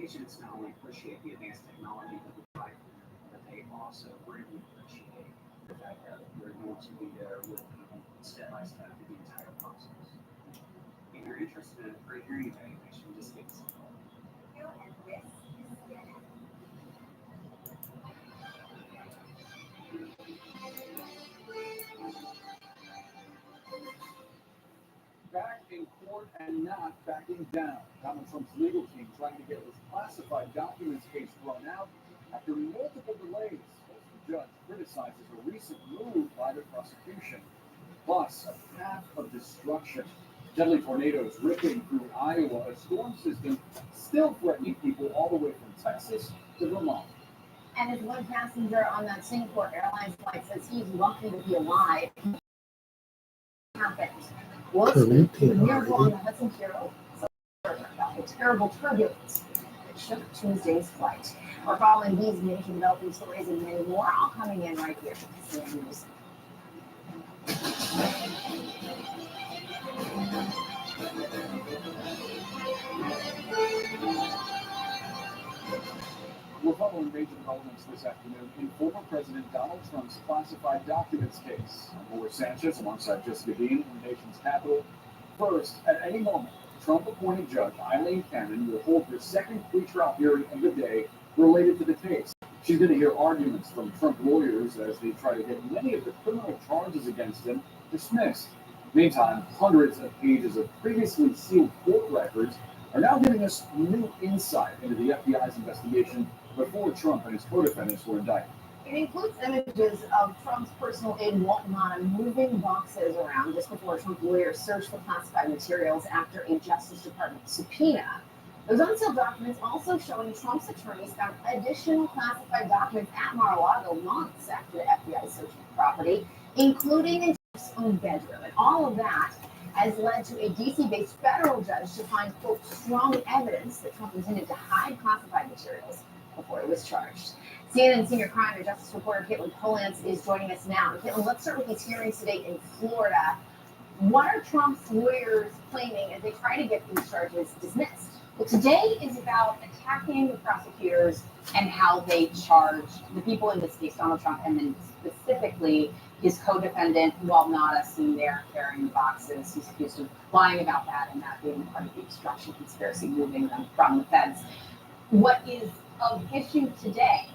patients not only appreciate the advanced technology that we provide for them, but they also greatly appreciate the fact that we're going to be there with them step by step through the entire process. If you're interested in a free hearing evaluation, just give us a call. Back in court and not backing down. Donald Trump's legal team trying to get his classified documents case thrown out after multiple delays. The judge criticizes a recent move by the prosecution. Plus, a path of destruction. Deadly tornadoes ripping through Iowa. A storm system still threatening people all the way from Texas to Vermont. And as one passenger on that Singapore Airlines flight says he's lucky to be alive, happened. Was the miracle on the Hudson Hero about the terrible turbulence that shook Tuesday's flight. We're following these major developing stories and many more, all coming in right here to KCN News. We're following major developments this afternoon in former President Donald Trump's classified documents case. I'm Laura Sanchez alongside Jessica Dean in the nation's capital. First, at any moment, Trump-appointed Judge Eileen Cannon will hold her second pretrial hearing of the day related to the case. She's going to hear arguments from Trump lawyers as they try to get many of the criminal charges against him dismissed. Meantime, hundreds of pages of previously sealed court records are now giving us new insight into the FBI's investigation before Trump and his co-defendants were indicted. It includes images of Trump's personal aide Walt Nauta moving boxes around just before Trump lawyers searched for classified materials after a Justice Department subpoena. Those unsealed documents also showing Trump's attorneys found additional classified documents at Mar-a-Lago months after the FBI searched the property, including in Trump's own bedroom. And all of that has led to a D.C.-based federal judge to find, quote, strong evidence that Trump intended to hide classified materials before he was charged. CNN senior crime and justice reporter Caitlin Polantz is joining us now. Caitlin, let's start with these hearings today in Florida. What are Trump's lawyers claiming as they try to get these charges dismissed? Well, today is about attacking the prosecutors and how they charge the people in this case, Donald Trump, and then specifically his co-defendant, Walt Nauta, seen there carrying the boxes. He's accused of lying about that and that being part of the obstruction conspiracy, moving them from the feds. What is of issue today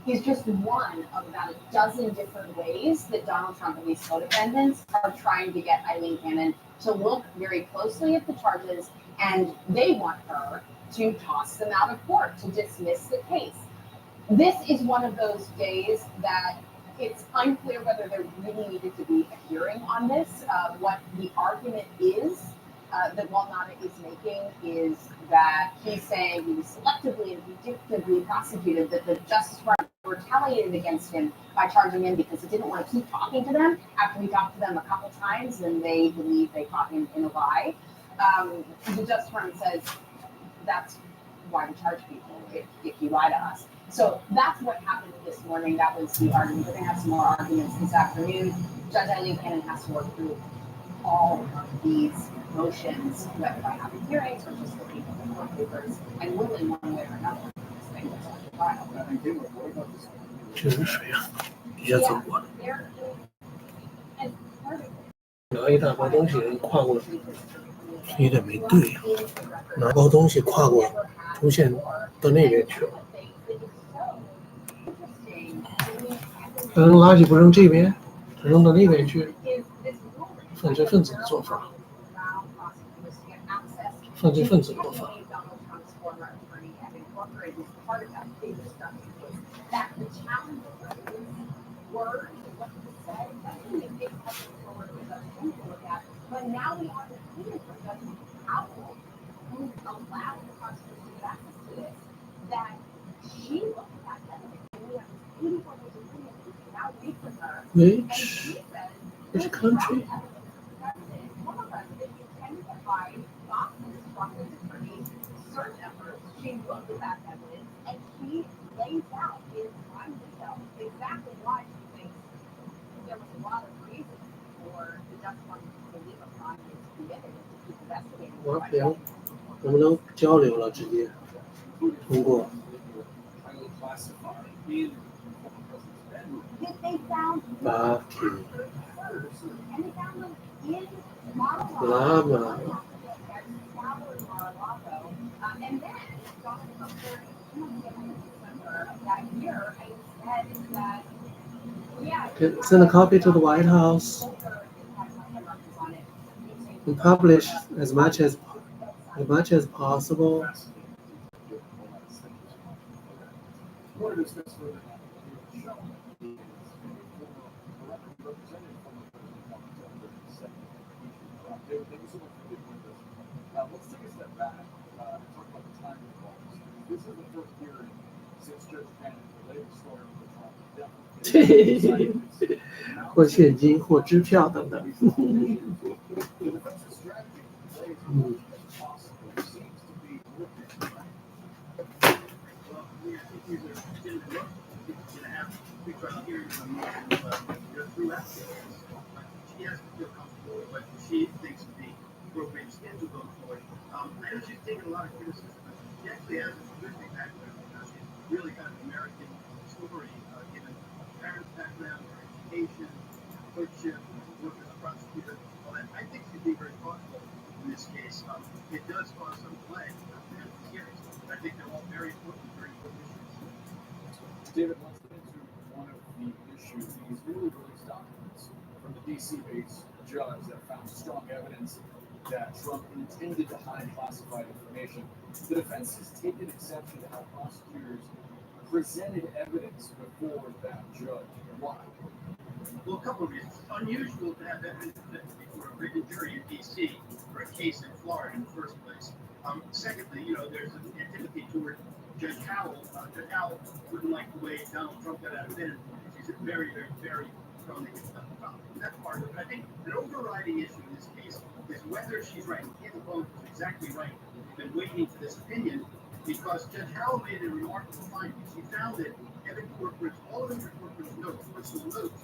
is just one of about a dozen different ways that Donald Trump and these co-defendants are trying to get Eileen Cannon to look very closely at the charges, and they want her to toss them out of court, to dismiss the case. This is one of those days that it's unclear whether there really needed to be a hearing on this. What the argument is that Walt Nauta is making is that he's saying he was selectively and vindictively prosecuted, that the Justice Department retaliated against him by charging him because he didn't want to keep talking to them after he talked to them a couple times and they believe they caught him in a lie. The Justice Department says that's why we charge people if you lie to us. So that's what happened this morning. That was the argument. We're going to have some more arguments this afternoon. Judge Eileen Cannon has to work through all of these motions, whether by having hearings or just looking at the court papers and ruling one way or another. 这是谁呀？底下走过来，拿一大包东西跨过，有点没对呀、拿包东西跨过，出现到那边去了。他扔垃圾不扔这边，他扔到那边去。犯罪分子的做法，犯罪分子的做法。But now we are defeated for Justice Powell, who allowed the prosecution to have access to this, that she looked at that evidence and we have 84 days of opinion we can now read from her. Which country? One of us, if you tend to hide boxes from his attorney's search efforts, she looked at that evidence and she lays out in time detail exactly why she thinks there was a lot of reason for the Justice Department to believe a crime is committed and to keep investigating. 我能不能交流了直接？通过 highly classified in former president's bedroom. That they found 法庭 and they found them in Mar-a-Lago. 拉玛 And then Donald Trump shared in December of that year and said that, yeah, can send a copy to the White House and publish as much as possible. I want to discuss further now. David Schoen is a former representative from the president. David, thank you so much for being with us. Let's take a step back and talk about the timing of all this. This is the first hearing since Judge Bannon related the story of the Trump death. 或现金或支票等等。 The defense's strategy is Mm. possible. It seems to be working. Well, we think these are legitimate looks. It's going to have big trial hearings on throughout the case. She has to feel comfortable with what she thinks is the appropriate schedule going forward. I know she's taken a lot of criticism, but she actually has a terrific background. She's really got an American story, given her parents' background, her education, clerkship, work as a prosecutor. Well, I think she'd be very thoughtful in this case. It does cause some delay to have these hearings, but I think they're all very important issues. David, let's get into one of the issues, these newly released documents from the DC-based judge that found strong evidence that Trump intended to hide classified information. The defense has taken exception to how prosecutors presented evidence before that judge. Why? Well, a couple of reasons. It's unusual to have evidence before a written jury in D.C. for a case in Florida in the first place. Secondly, there's an antipathy toward Judge Howell. Judge Howell wouldn't like the way Donald Trump got out of bed. She's a very, very, very strong against Donald Trump. That's part of it. I think an overriding issue in this case is whether she's right. Can't Bone is exactly right. We've been waiting for this opinion because Judge Howell made a remarkable finding. She found that Evan Corcoran's, all of Evan Corcoran's notes, personal notes,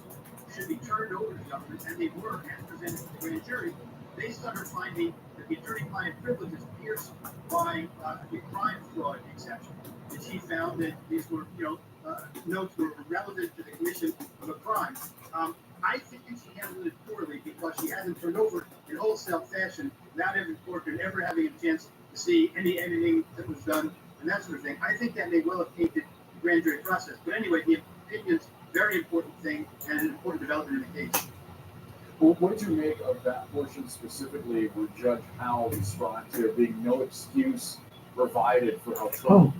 should be turned over to the government, and they were, as presented to the grand jury, based on her finding that the attorney-client privilege is pierced by the crime fraud exception. And she found that these were, notes were relevant to the commission of a crime. I think she handled it poorly because she hasn't turned over in wholesale fashion without Evan Corcoran ever having a chance to see anything that was done and that sort of thing. I think that may well have tainted the grand jury process. But anyway, the opinion's a very important thing and an important development in the case. Well, what did you make of that portion specifically where Judge Howell described there being no excuse provided for how Trump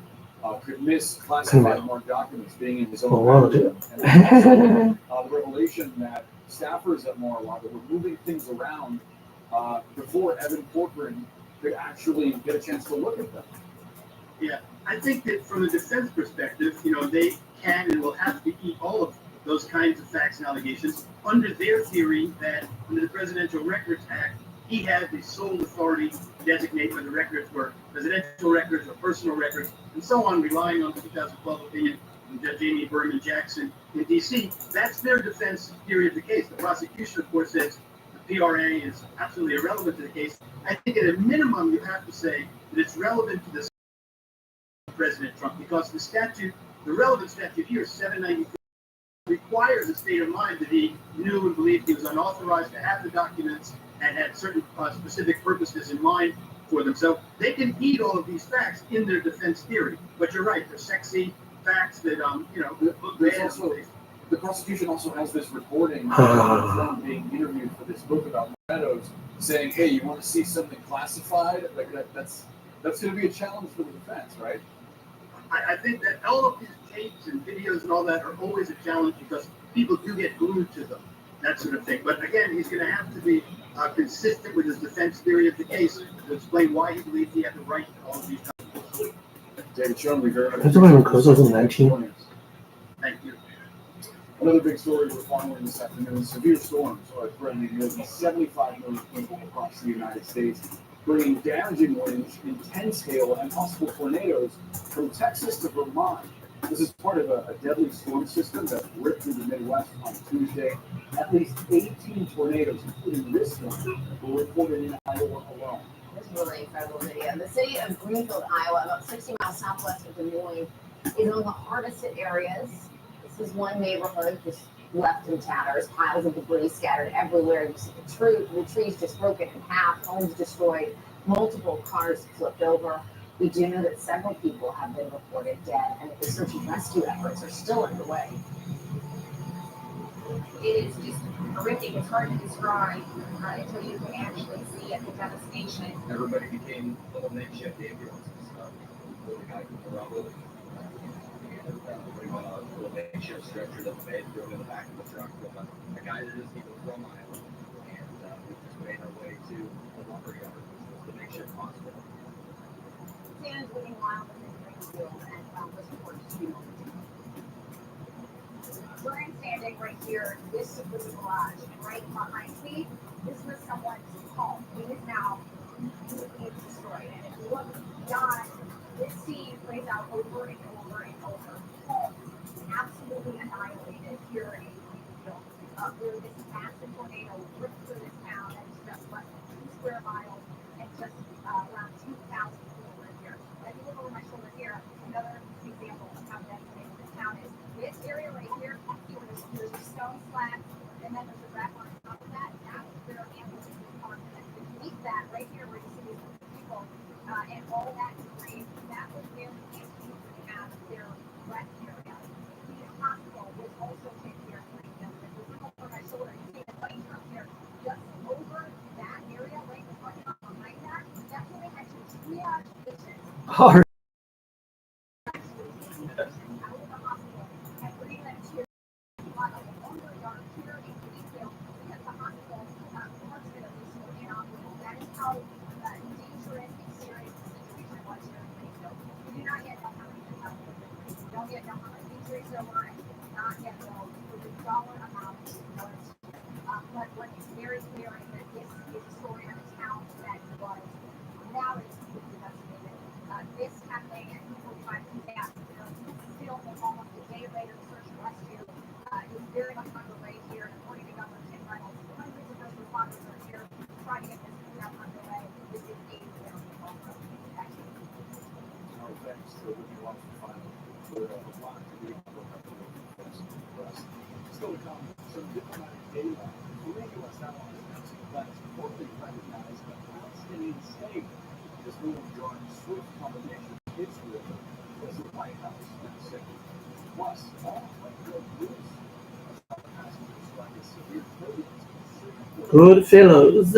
could miss classified marked documents being in his own bedroom? And also, the revelation that staffers at Mar-a-Lago were moving things around before Evan Corcoran could actually get a chance to look at them. Yeah, I think that from a defense perspective, they can and will have to eat all of those kinds of facts and allegations under their theory that under the Presidential Records Act, he had the sole authority to designate whether records were presidential records or personal records, and so on, relying on the 2012 opinion from Judge Amy Berman Jackson in D.C. That's their defense theory of the case. The prosecution, of course, says the PRA is absolutely irrelevant to the case. I think at a minimum, you have to say that it's relevant to the President Trump because the relevant statute here, 794, requires a state of mind that he knew and believed he was unauthorized to have the documents and had certain specific purposes in mind for them. So they can eat all of these facts in their defense theory. But you're right, they're sexy facts that, look bad. The prosecution also has this recording of Trump being interviewed for this book about Meadows, saying, "Hey, you want to see something classified?" Like that's going to be a challenge for the defense, right? I think that all of these tapes and videos and all that are always a challenge because people do get glued to them, that sort of thing. But again, he's going to have to be consistent with his defense theory of the case to explain why he believes he had the right to all of these documents. David Schoen, we very much. 他这外面咳嗽这么难听。 Thank you. Another big story we're following this afternoon: severe storms are threatening more than 75 million people across the United States, bringing damaging winds, intense hail, and possible tornadoes from Texas to Vermont. This is part of a deadly storm system that ripped through the Midwest on Tuesday. At least 18 tornadoes, including this one, were reported in Iowa alone. This is really incredible video. The city of Greenfield, Iowa, about 60 miles southwest of Des Moines, is among the hardest hit areas. This is one neighborhood just left in tatters, piles of debris scattered everywhere. You see the trees just broken in half, homes destroyed, multiple cars flipped over. We do know that several people have been reported dead, and that the search and rescue efforts are still underway. It is just horrific. It's hard to describe until you can actually see it, the devastation. Everybody became little makeshift ambulances. The guy from the Rumble, we went on a little makeshift stretcher that we made, threw him in the back of the truck with a guy that isn't even from Iowa. And we just made our way to the lumber yard, which was the makeshift hospital. Santa's living wild in Greenfield and found this report just a few moments ago. We're standing right here. This was a garage, and right behind me, this was someone's home. It is now completely destroyed. And if you look beyond, this scene plays out over and over and over. Homes absolutely annihilated here in Greenfield. Where this massive tornado ripped through this town that is just less than 2 square miles and just around 2,000 people live here. If you look over my shoulder here, another example of how devastating this town is. This area right here, there's a stone slab, and then there's a wrap on top of that. That's where ambulance is parked. And then beneath that, right here, where you see these people and all that debris, that was where the ambulance would have their rest area. The hospital was also taking care of Greenfield. If you look over my shoulder, you see the plane truck here, just over that area, right in the parking lot behind that. That's where they had to triage patients. Hard. But what is very clear is that this is a story of a town that was now it's completely decimated. This happening at 2:45 p.m. Still almost a day later, the search and rescue is very much underway here. And according to Governor Tim Reynolds, hundreds of first responders are here trying to get this cleanup underway. This is a very long road. Our thanks to Whitney Watson Final for a lot to be able to look up the rest. Still to come, some diplomatic data. The U.S. allies announcing plans to formally recognize the Palestinian state. This move drawing swift condemnation of Israel as the White House and second. Plus, all like news. Passengers flag a severe turbulence. Good fellows.